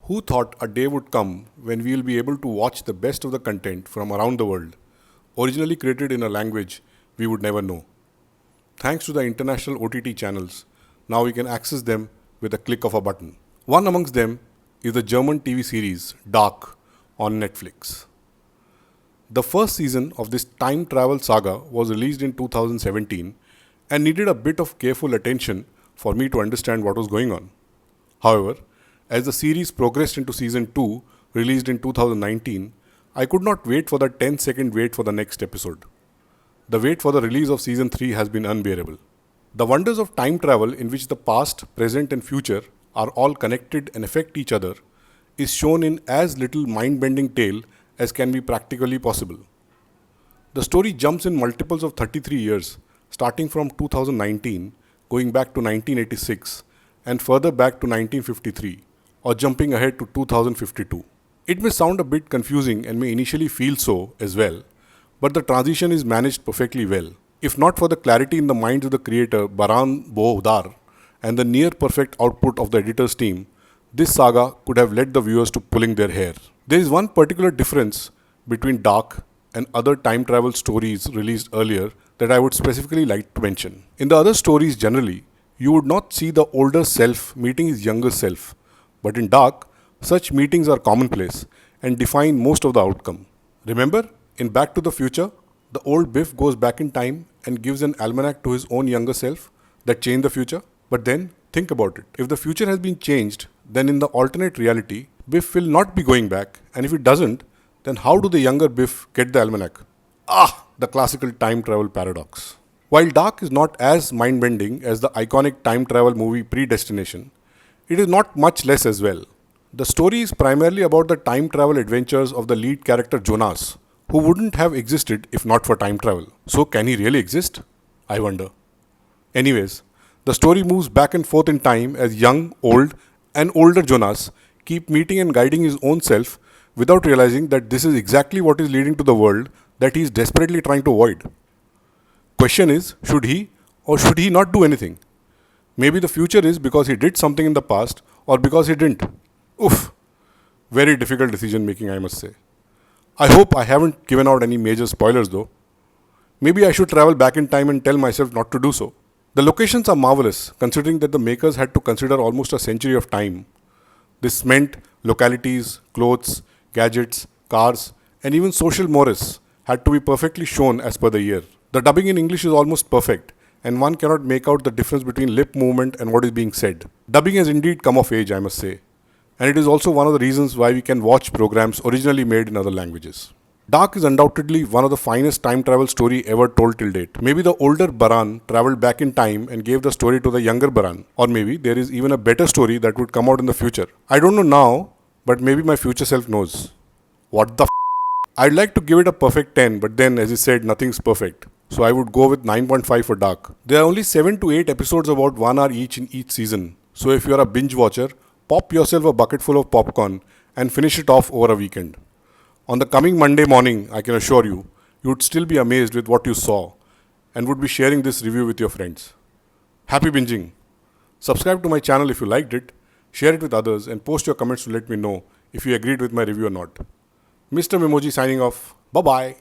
Who thought a day would come when we will be able to watch the best of the content from around the world, originally created in a language we would never know? Thanks to the international OTT channels, now we can access them with a click of a button. One amongst them is the German TV series Dark on Netflix. The first season of this time travel saga was released in 2017 and needed a bit of careful attention for me to understand what was going on. However, as the series progressed into season 2, released in 2019, I could not wait for the 10-second wait for the next episode. The wait for the release of season 3 has been unbearable. The wonders of time travel, in which the past, present, and future are all connected and affect each other, is shown in as little mind-bending tale as can be practically possible. The story jumps in multiples of 33 years, starting from 2019, going back to 1986, and further back to 1953, or jumping ahead to 2052. It may sound a bit confusing and may initially feel so as well, but the transition is managed perfectly well. If not for the clarity in the minds of the creator Baran Bohdar and the near perfect output of the editor's team, this saga could have led the viewers to pulling their hair. There is one particular difference between Dark and other time travel stories released earlier that I would specifically like to mention. In the other stories generally, you would not see the older self meeting his younger self, but in Dark, such meetings are commonplace and define most of the outcome. Remember, in Back to the Future, the old Biff goes back in time and gives an almanac to his own younger self that changed the future? But then, think about it. If the future has been changed, then in the alternate reality, Biff will not be going back, and if it doesn't, then how do the younger Biff get the almanac? The classical time travel paradox. While Dark is not as mind-bending as the iconic time travel movie Predestination, it is not much less as well. The story is primarily about the time travel adventures of the lead character Jonas, who wouldn't have existed if not for time travel. So can he really exist? I wonder. Anyways, the story moves back and forth in time as young, old, and older Jonas keep meeting and guiding his own self without realizing that this is exactly what is leading to the world that he is desperately trying to avoid. Question is, should he or should he not do anything? Maybe the future is because he did something in the past or because he didn't. Oof. Very difficult decision making, I must say. I hope I haven't given out any major spoilers though. Maybe I should travel back in time and tell myself not to do so. The locations are marvelous, considering that the makers had to consider almost a century of time. This meant localities, clothes, gadgets, cars, and even social mores had to be perfectly shown as per the year. The dubbing in English is almost perfect, and one cannot make out the difference between lip movement and what is being said. Dubbing has indeed come of age, I must say, and it is also one of the reasons why we can watch programs originally made in other languages. Dark is undoubtedly one of the finest time travel story ever told till date. Maybe the older Baran traveled back in time and gave the story to the younger Baran. Or maybe there is even a better story that would come out in the future. I don't know now, but maybe my future self knows. What the f***? I'd like to give it a perfect 10, but then as I said, nothing's perfect. So I would go with 9.5 for Dark. There are only 7 to 8 episodes about 1 hour each in each season. So if you are a binge watcher, pop yourself a bucket full of popcorn and finish it off over a weekend. On the coming Monday morning, I can assure you, you would still be amazed with what you saw and would be sharing this review with your friends. Happy binging! Subscribe to my channel if you liked it, share it with others, and post your comments to let me know if you agreed with my review or not. Mr. Memoji signing off. Bye-bye.